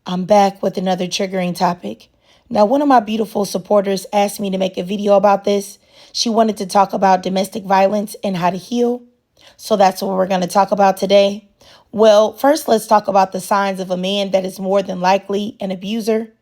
I'm back with another triggering topic. Now, one of my beautiful supporters asked me to make a video about this. She wanted to talk about domestic violence and how to heal. So that's what we're going to talk about today. Well, first, let's talk about the signs of a man that is more than likely an abuser.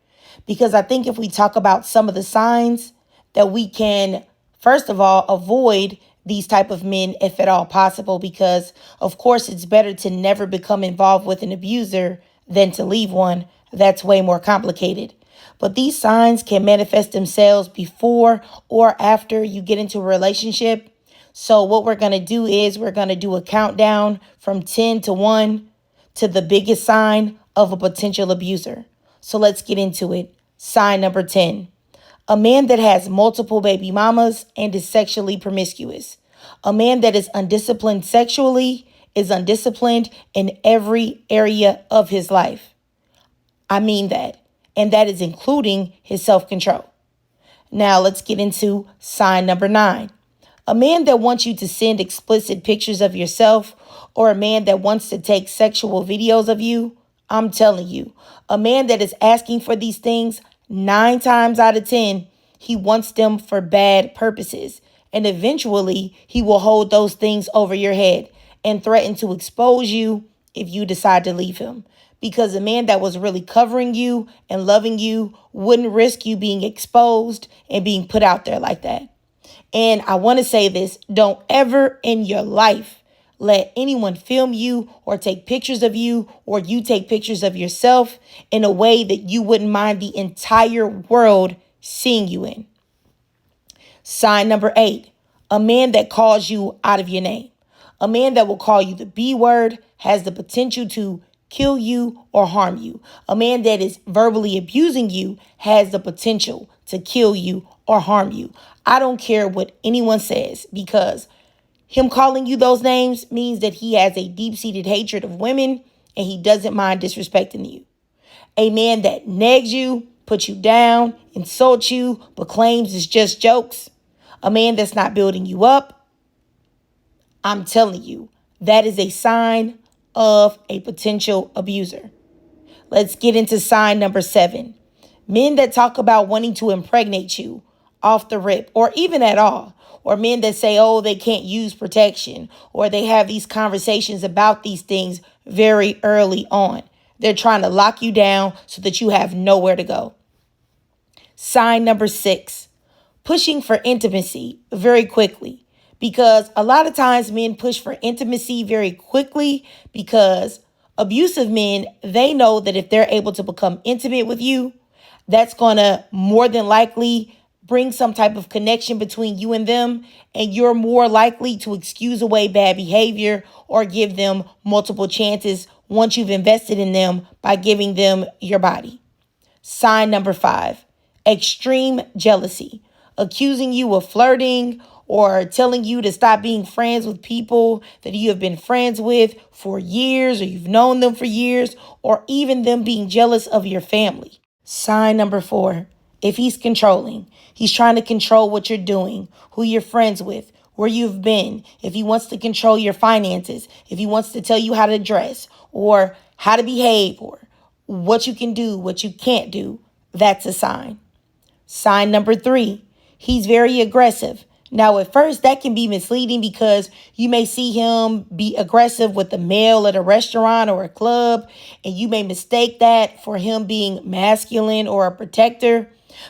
Because I think if we talk about some of the signs that we can, first of all, avoid these type of men if at all possible, because of course it's better to never become involved with an abuser than to leave one. That's way more complicated. But these signs can manifest themselves before or after you get into a relationship. So what we're going to do is we're going to do a countdown from 10 to 1 to the biggest sign of a potential abuser. So let's get into it. Sign number 10. A man that has multiple baby mamas and is sexually promiscuous. A man that is undisciplined sexually is undisciplined in every area of his life. I mean that. And that is including his self-control. Now let's get into sign number 9. A man that wants you to send explicit pictures of yourself, or a man that wants to take sexual videos of you. I'm telling you, a man that is asking for these things, 9 times out of 10, he wants them for bad purposes. And eventually he will hold those things over your head and threaten to expose you if you decide to leave him. Because a man that was really covering you and loving you wouldn't risk you being exposed and being put out there like that. And I want to say this, don't ever in your life let anyone film you or take pictures of you, or you take pictures of yourself in a way that you wouldn't mind the entire world seeing you in. Sign number 8, a man that calls you out of your name. A man that will call you the B word, has the potential to kill you or harm you. A man that is verbally abusing you has the potential to kill you or harm you. I don't care what anyone says, because him calling you those names means that he has a deep-seated hatred of women and he doesn't mind disrespecting you. A man that nags you, puts you down, insults you, but claims it's just jokes. A man that's not building you up. I'm telling you, that is a sign of a potential abuser. Let's get into sign number 7. Men that talk about wanting to impregnate you off the rip, or even at all. Or men that say, oh, they can't use protection, or they have these conversations about these things very early on. They're trying to lock you down so that you have nowhere to go. Sign number 6, pushing for intimacy very quickly. Because a lot of times men push for intimacy very quickly because abusive men, they know that if they're able to become intimate with you, that's going to more than likely bring some type of connection between you and them, and you're more likely to excuse away bad behavior or give them multiple chances once you've invested in them by giving them your body. Sign number 5, extreme jealousy, accusing you of flirting or telling you to stop being friends with people that you have been friends with for years, or you've known them for years, or even them being jealous of your family. Sign number 4, if he's controlling, he's trying to control what you're doing, who you're friends with, where you've been. If he wants to control your finances, if he wants to tell you how to dress or how to behave or what you can do, what you can't do, that's a sign. Sign number 3, he's very aggressive. Now, at first, that can be misleading because you may see him be aggressive with a male at a restaurant or a club, and you may mistake that for him being masculine or a protector.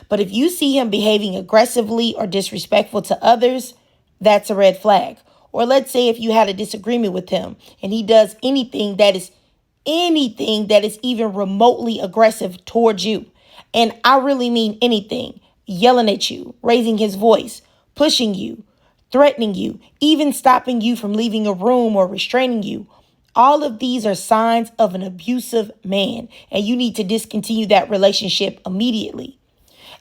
But if you see him behaving aggressively or disrespectful to others, that's a red flag. Or let's say if you had a disagreement with him and he does anything that is even remotely aggressive towards you. And I really mean anything, yelling at you, raising his voice, pushing you, threatening you, even stopping you from leaving a room or restraining you. All of these are signs of an abusive man, and you need to discontinue that relationship immediately.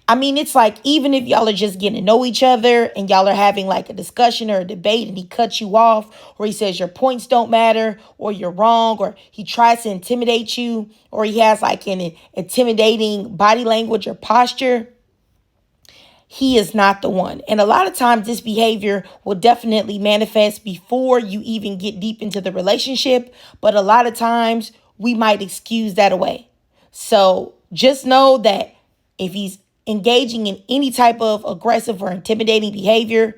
I mean, it's like, even if y'all are just getting to know each other and y'all are having like a discussion or a debate and he cuts you off, or he says your points don't matter, or you're wrong, or he tries to intimidate you, or he has like an intimidating body language or posture, he is not the one. And a lot of times this behavior will definitely manifest before you even get deep into the relationship. But a lot of times we might excuse that away. So just know that if he's engaging in any type of aggressive or intimidating behavior,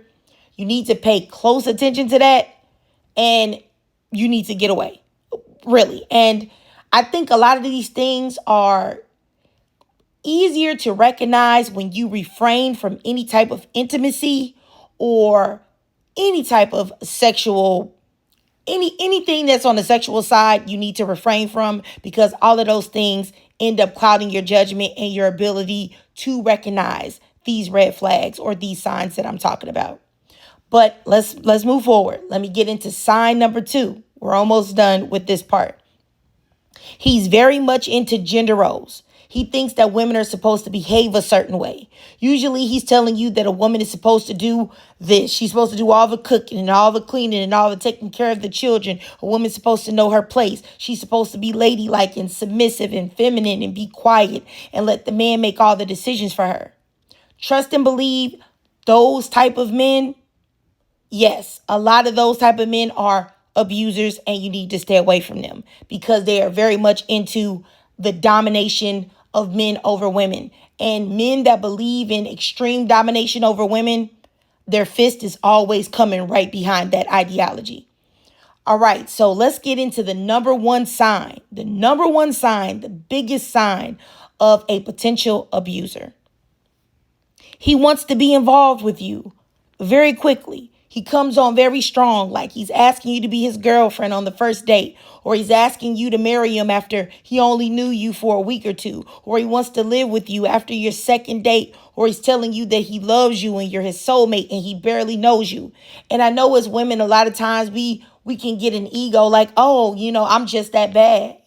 you need to pay close attention to that and you need to get away, really. And I think a lot of these things are easier to recognize when you refrain from any type of intimacy or any type of sexual anything that's on the sexual side. You need to refrain from, because all of those things end up clouding your judgment and your ability to recognize these red flags or these signs that I'm talking about. But let's move forward. Let me get into sign number 2. We're almost done with this part. He's very much into gender roles. He thinks that women are supposed to behave a certain way. Usually he's telling you that a woman is supposed to do this. She's supposed to do all the cooking and all the cleaning and all the taking care of the children. A woman's supposed to know her place. She's supposed to be ladylike and submissive and feminine and be quiet and let the man make all the decisions for her. Trust and believe those type of men. Yes, a lot of those type of men are abusers and you need to stay away from them because they are very much into the domination of men over women. And men that believe in extreme domination over women, their fist is always coming right behind that ideology. All right, so let's get into the number one sign. The number one sign, the biggest sign of a potential abuser. He wants to be involved with you very quickly. He comes on very strong, like he's asking you to be his girlfriend on the first date, or he's asking you to marry him after he only knew you for a week or two, or he wants to live with you after your second date, or he's telling you that he loves you and you're his soulmate and he barely knows you. And I know as women, a lot of times we can get an ego like, oh, I'm just that bad.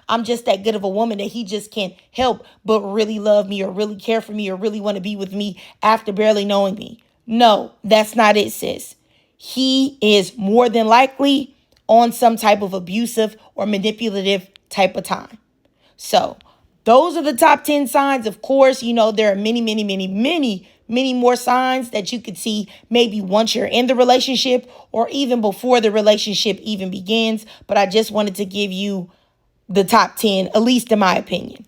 I'm just that good of a woman that he just can't help but really love me or really care for me or really want to be with me after barely knowing me. No, that's not it, sis. He is more than likely on some type of abusive or manipulative type of time. So those are the top 10 signs. Of course, there are many, many, many, many, many more signs that you could see maybe once you're in the relationship or even before the relationship even begins. But I just wanted to give you the top 10, at least in my opinion.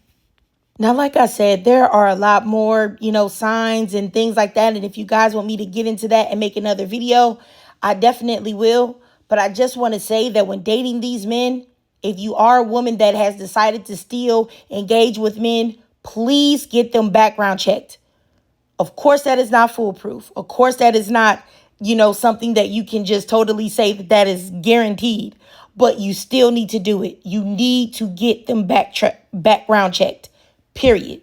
Now, like I said, there are a lot more, signs and things like that. And if you guys want me to get into that and make another video, I definitely will. But I just want to say that when dating these men, if you are a woman that has decided to still engage with men, please get them background checked. Of course, that is not foolproof. Of course, that is not, something that you can just totally say that is guaranteed. But you still need to do it. You need to get them background checked. Period.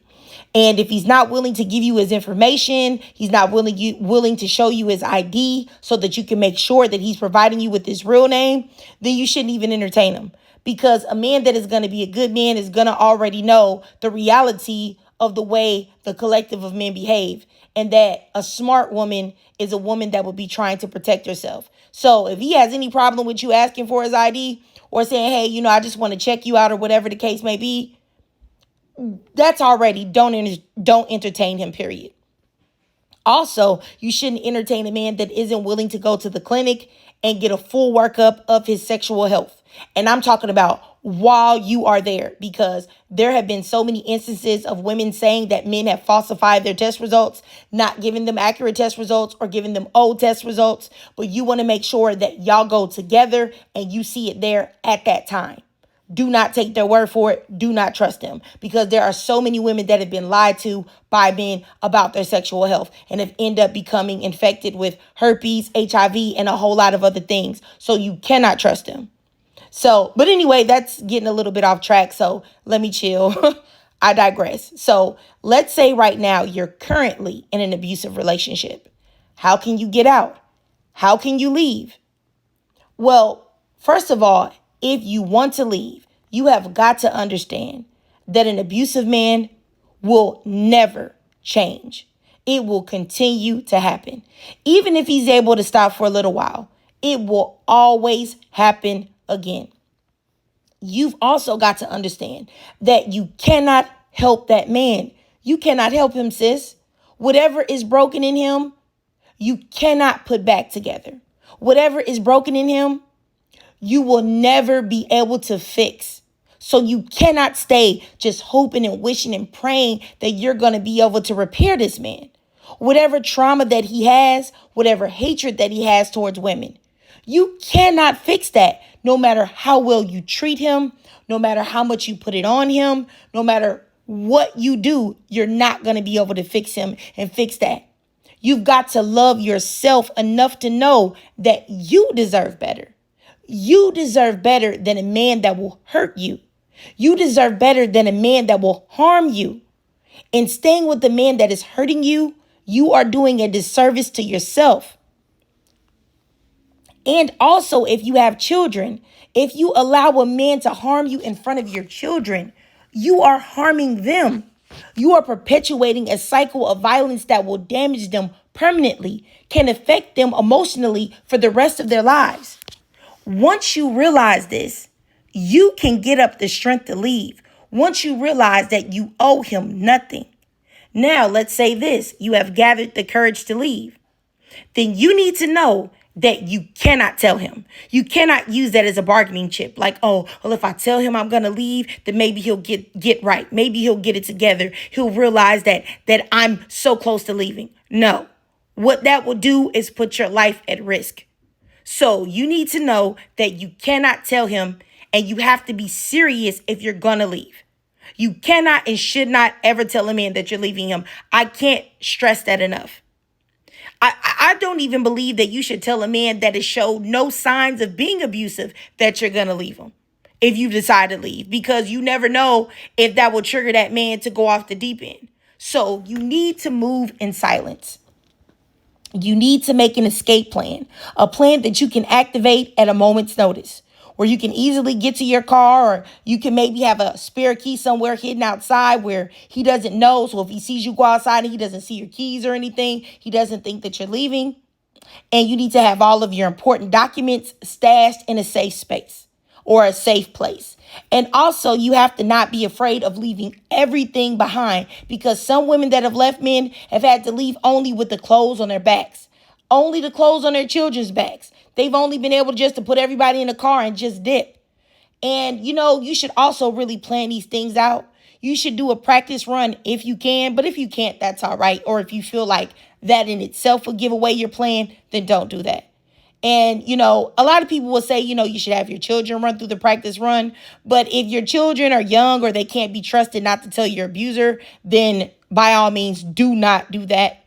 And if he's not willing to give you his information, he's not willing to show you his ID so that you can make sure that he's providing you with his real name, then you shouldn't even entertain him. Because a man that is going to be a good man is going to already know the reality of the way the collective of men behave. And that a smart woman is a woman that will be trying to protect herself. So if he has any problem with you asking for his ID or saying, hey, I just want to check you out or whatever the case may be, that's already don't entertain him, period. Also, you shouldn't entertain a man that isn't willing to go to the clinic and get a full workup of his sexual health. And I'm talking about while you are there, because there have been so many instances of women saying that men have falsified their test results, not giving them accurate test results or giving them old test results. But you want to make sure that y'all go together and you see it there at that time. Do not take their word for it. Do not trust them, because there are so many women that have been lied to by men about their sexual health and have ended up becoming infected with herpes, HIV, and a whole lot of other things. So you cannot trust them. So, but anyway, that's getting a little bit off track. So let me chill. I digress. So let's say right now you're currently in an abusive relationship. How can you get out? How can you leave? Well, first of all, if you want to leave, you have got to understand that an abusive man will never change. It will continue to happen. Even if he's able to stop for a little while, it will always happen again. You've also got to understand that you cannot help that man. You cannot help him, sis. Whatever is broken in him, you cannot put back together. Whatever is broken in him, you will never be able to fix. So you cannot stay just hoping and wishing and praying that you're going to be able to repair this man. Whatever trauma that he has, whatever hatred that he has towards women, you cannot fix that no matter how well you treat him, no matter how much you put it on him, no matter what you do, you're not going to be able to fix him and fix that. You've got to love yourself enough to know that you deserve better. You deserve better than a man that will hurt you. You deserve better than a man that will harm you. In staying with the man that is hurting you, you are doing a disservice to yourself. And also, if you have children, if you allow a man to harm you in front of your children, you are harming them. You are perpetuating a cycle of violence that will damage them permanently, can affect them emotionally for the rest of their lives. Once you realize this, you can get up the strength to leave. Once you realize that you owe him nothing. Now, let's say this, you have gathered the courage to leave. Then you need to know that you cannot tell him. You cannot use that as a bargaining chip. Like, oh, well, if I tell him I'm going to leave, then maybe he'll get right. Maybe he'll get it together. He'll realize that I'm so close to leaving. No, what that will do is put your life at risk. So you need to know that you cannot tell him, and you have to be serious if you're going to leave. You cannot and should not ever tell a man that you're leaving him. I can't stress that enough. I don't even believe that you should tell a man that has showed no signs of being abusive that you're going to leave him if you decide to leave, because you never know if that will trigger that man to go off the deep end. So you need to move in silence. You need to make an escape plan, a plan that you can activate at a moment's notice, where you can easily get to your car, or you can maybe have a spare key somewhere hidden outside where he doesn't know. So if he sees you go outside and he doesn't see your keys or anything, he doesn't think that you're leaving. And you need to have all of your important documents stashed in a safe space or a safe place. And also, you have to not be afraid of leaving everything behind, because some women that have left men have had to leave only with the clothes on their backs, only the clothes on their children's backs. They've only been able just to put everybody in the car and just dip. And, you should also really plan these things out. You should do a practice run if you can, but if you can't, that's all right. Or if you feel like that in itself will give away your plan, then don't do that. And, a lot of people will say, you should have your children run through the practice run. But if your children are young or they can't be trusted not to tell your abuser, then by all means, do not do that.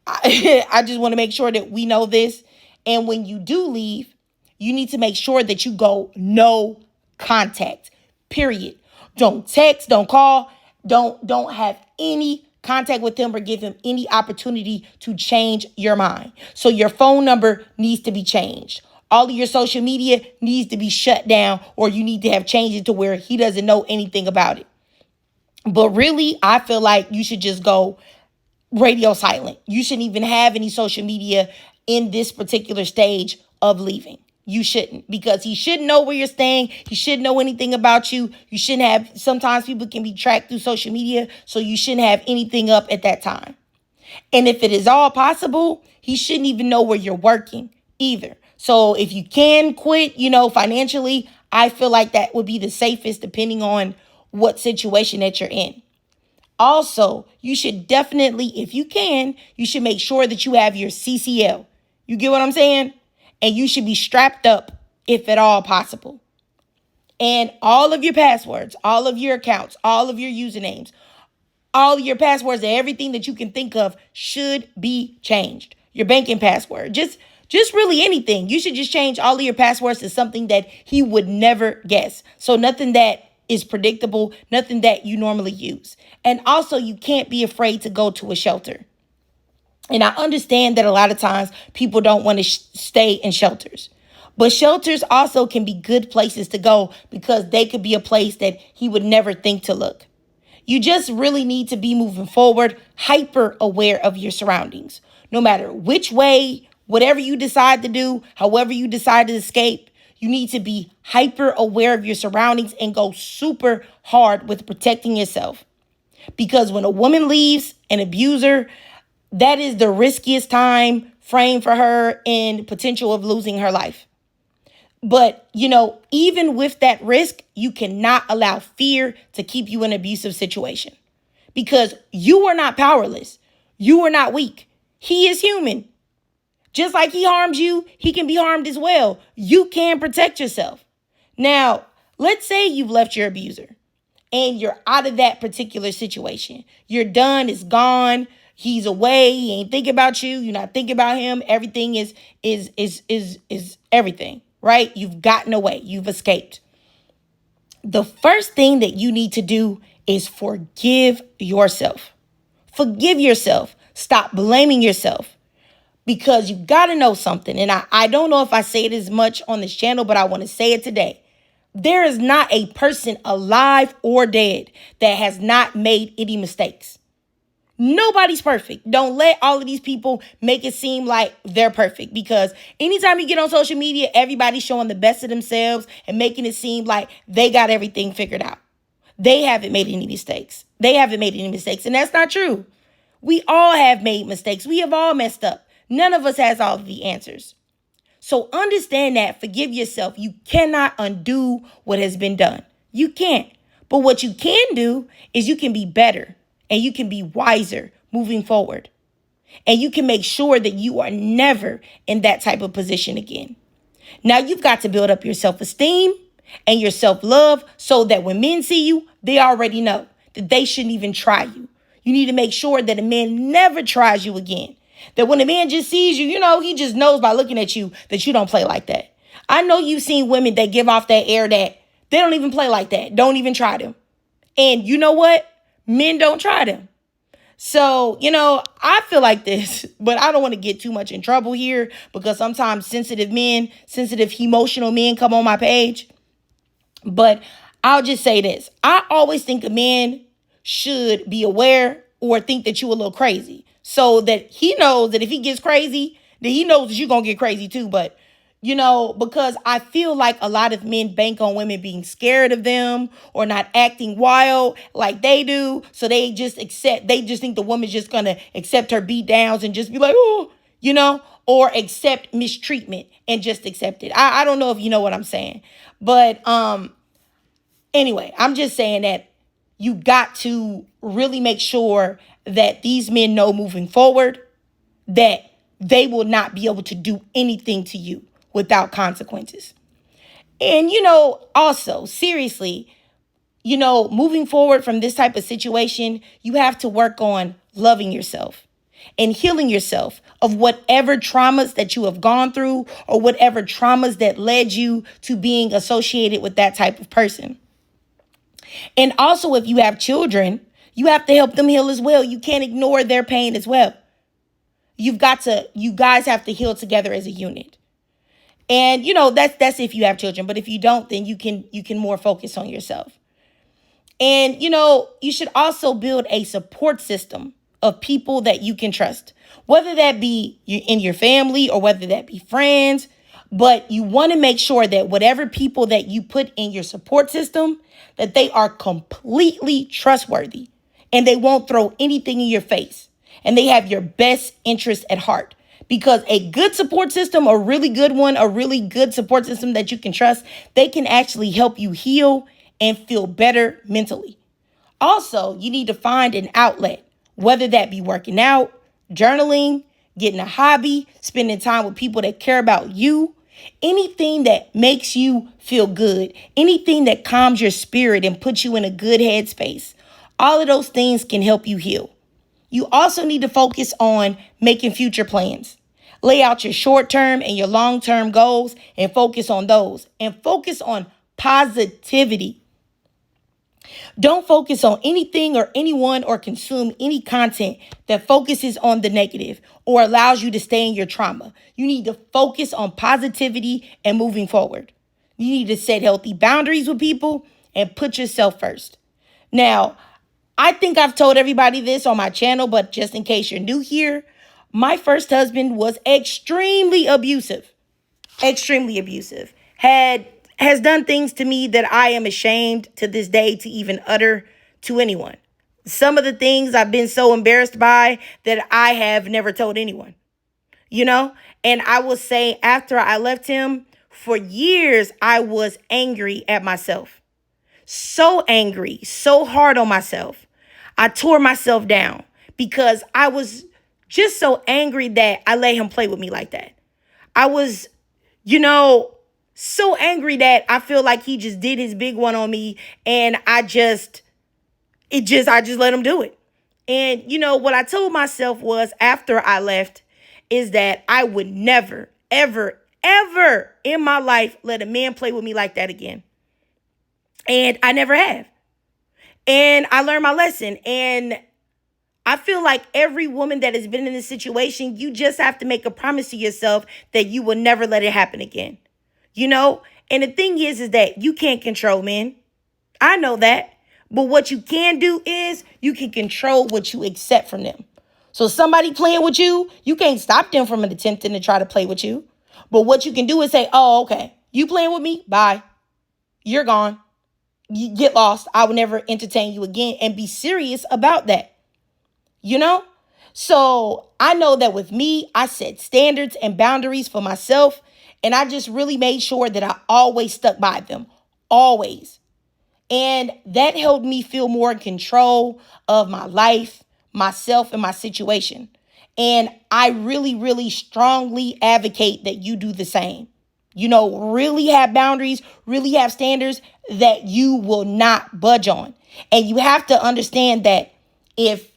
I just want to make sure that we know this. And when you do leave, you need to make sure that you go no contact, period. Don't text, don't call, don't have any contact with him or give him any opportunity to change your mind. So your phone number needs to be changed. All of your social media needs to be shut down, or you need to have changed it to where he doesn't know anything about it. But really, I feel like you should just go radio silent. You shouldn't even have any social media in this particular stage of leaving. You shouldn't, because he shouldn't know where you're staying. He shouldn't know anything about you. You shouldn't have, sometimes people can be tracked through social media, so you shouldn't have anything up at that time. And if it is all possible, he shouldn't even know where you're working either. So if you can quit, financially, I feel like that would be the safest depending on what situation that you're in. Also, you should definitely, if you can, you should make sure that you have your CCL. You get what I'm saying? And you should be strapped up if at all possible. And all of your passwords, all of your accounts, all of your usernames, all of your passwords and everything that you can think of should be changed. Your banking password, just really anything. You should just change all of your passwords to something that he would never guess. So nothing that is predictable, nothing that you normally use. And also, you can't be afraid to go to a shelter. And I understand that a lot of times people don't want to stay in shelters. But shelters also can be good places to go, because they could be a place that he would never think to look. You just really need to be moving forward, hyper aware of your surroundings. No matter which way, whatever you decide to do, however you decide to escape, you need to be hyper aware of your surroundings and go super hard with protecting yourself. Because when a woman leaves an abuser, that is the riskiest time frame for her and potential of losing her life. But, even with that risk, you cannot allow fear to keep you in an abusive situation because you are not powerless. You are not weak. He is human. Just like he harmed you, he can be harmed as well. You can protect yourself. Now, let's say you've left your abuser and you're out of that particular situation. You're done, it's gone. He's away. He ain't thinking about you. You're not thinking about him. Everything is everything, right? You've gotten away. You've escaped. The first thing that you need to do is forgive yourself. Forgive yourself. Stop blaming yourself. Because you got to know something. And I don't know if I say it as much on this channel, but I want to say it today. There is not a person alive or dead that has not made any mistakes. Nobody's perfect. Don't let all of these people make it seem like they're perfect, because anytime you get on social media, everybody's showing the best of themselves and making it seem like they got everything figured out. They haven't made any mistakes. They haven't made any mistakes. And that's not true. We all have made mistakes. We have all messed up. None of us has all of the answers. So understand that. Forgive yourself. You cannot undo what has been done. You can't. But what you can do is you can be better and you can be wiser moving forward. And you can make sure that you are never in that type of position again. Now you've got to build up your self-esteem and your self-love so that when men see you, they already know that they shouldn't even try you. You need to make sure that a man never tries you again. That when a man just sees you, he just knows by looking at you that you don't play like that. I know you've seen women that give off that air that they don't even play like that. Don't even try them. And you know what? Men don't try them. So, I feel like this, but I don't want to get too much in trouble here because sometimes sensitive emotional men come on my page. But I'll just say this. I always think a man should be aware or think that you're a little crazy so that he knows that if he gets crazy, then he knows that you're going to get crazy too. But, because I feel like a lot of men bank on women being scared of them or not acting wild like they do. So they just think the woman's just going to accept her beat downs and just be like, oh, or accept mistreatment and just accept it. I don't know if you know what I'm saying. But anyway, I'm just saying that you got to really make sure that these men know moving forward that they will not be able to do anything to you without consequences. And, also, seriously, moving forward from this type of situation, you have to work on loving yourself and healing yourself of whatever traumas that you have gone through or whatever traumas that led you to being associated with that type of person. And also, if you have children, you have to help them heal as well. You can't ignore their pain as well. You guys have to heal together as a unit. And, that's if you have children. But if you don't, then you can more focus on yourself. And, you should also build a support system of people that you can trust, whether that be in your family or whether that be friends. But you want to make sure that whatever people that you put in your support system, that they are completely trustworthy and they won't throw anything in your face and they have your best interest at heart. Because a good support system, a really good support system that you can trust, they can actually help you heal and feel better mentally. Also, you need to find an outlet, whether that be working out, journaling, getting a hobby, spending time with people that care about you, anything that makes you feel good, anything that calms your spirit and puts you in a good headspace. All of those things can help you heal. You also need to focus on making future plans. Lay out your short-term and your long-term goals and focus on those. And focus on positivity. Don't focus on anything or anyone or consume any content that focuses on the negative or allows you to stay in your trauma. You need to focus on positivity and moving forward. You need to set healthy boundaries with people and put yourself first. Now, I think I've told everybody this on my channel, but just in case you're new here, my first husband was extremely abusive. Extremely abusive. Has done things to me that I am ashamed to this day to even utter to anyone. Some of the things I've been so embarrassed by that I have never told anyone. And I will say after I left him, for years, I was angry at myself. So angry, so hard on myself. I tore myself down because I was just so angry that I let him play with me like that. I was, you know, so angry that I feel like he just did his big one on me, and I just let him do it. And what I told myself was, after I left, is that I would never, ever, ever in my life let a man play with me like that again. And I never have. And I learned my lesson. And I feel like every woman that has been in this situation, you just have to make a promise to yourself that you will never let it happen again. And the thing is that you can't control men. I know that. But what you can do is you can control what you accept from them. So somebody playing with you, you can't stop them from attempting to try to play with you. But what you can do is say, oh, okay, you playing with me? Bye. You're gone. You get lost. I will never entertain you again, and be serious about that. So I know that with me, I set standards and boundaries for myself, and I just really made sure that I always stuck by them. Always. And that helped me feel more in control of my life, myself, and my situation. And I really, really strongly advocate that you do the same. Really have boundaries, really have standards that you will not budge on. And you have to understand that if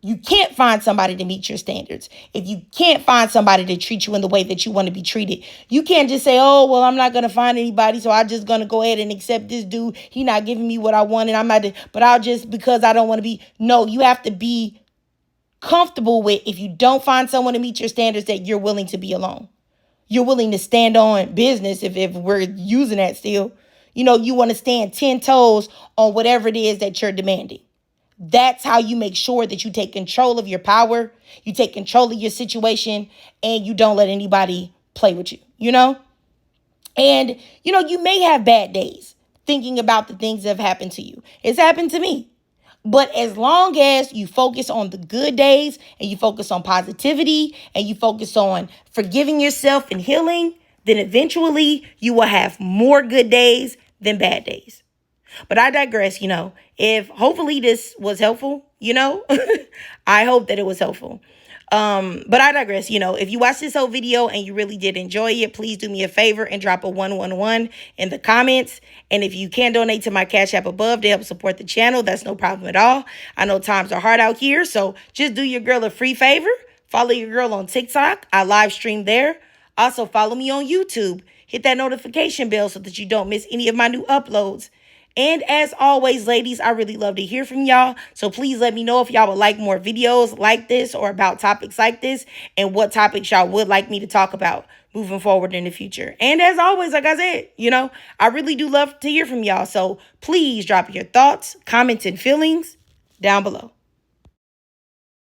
you can't find somebody to meet your standards, if you can't find somebody to treat you in the way that you want to be treated, you can't just say, oh, well, I'm not going to find anybody, so I'm just going to go ahead and accept this dude. He not giving me what I want, and but I'll just, because I don't want to be. No, you have to be comfortable with, if you don't find someone to meet your standards, that you're willing to be alone. You're willing to stand on business, if we're using that still. You want to stand 10 toes on whatever it is that you're demanding. That's how you make sure that you take control of your power, you take control of your situation, and you don't let anybody play with you, And, you may have bad days thinking about the things that have happened to you. It's happened to me. But as long as you focus on the good days, and you focus on positivity, and you focus on forgiving yourself and healing, then eventually you will have more good days than bad days. But I digress. If hopefully this was helpful, I hope that it was helpful. But I digress. If you watched this whole video and you really did enjoy it, please do me a favor and drop a 111 in the comments. And if you can donate to my Cash App above to help support the channel, that's no problem at all. I know times are hard out here, so just do your girl a free favor. Follow your girl on TikTok. I live stream there. Also follow me on YouTube. Hit that notification bell so that you don't miss any of my new uploads. And as always, ladies, I really love to hear from y'all. So please let me know if y'all would like more videos like this or about topics like this, and what topics y'all would like me to talk about moving forward in the future. And as always, like I said, I really do love to hear from y'all. So please drop your thoughts, comments, and feelings down below.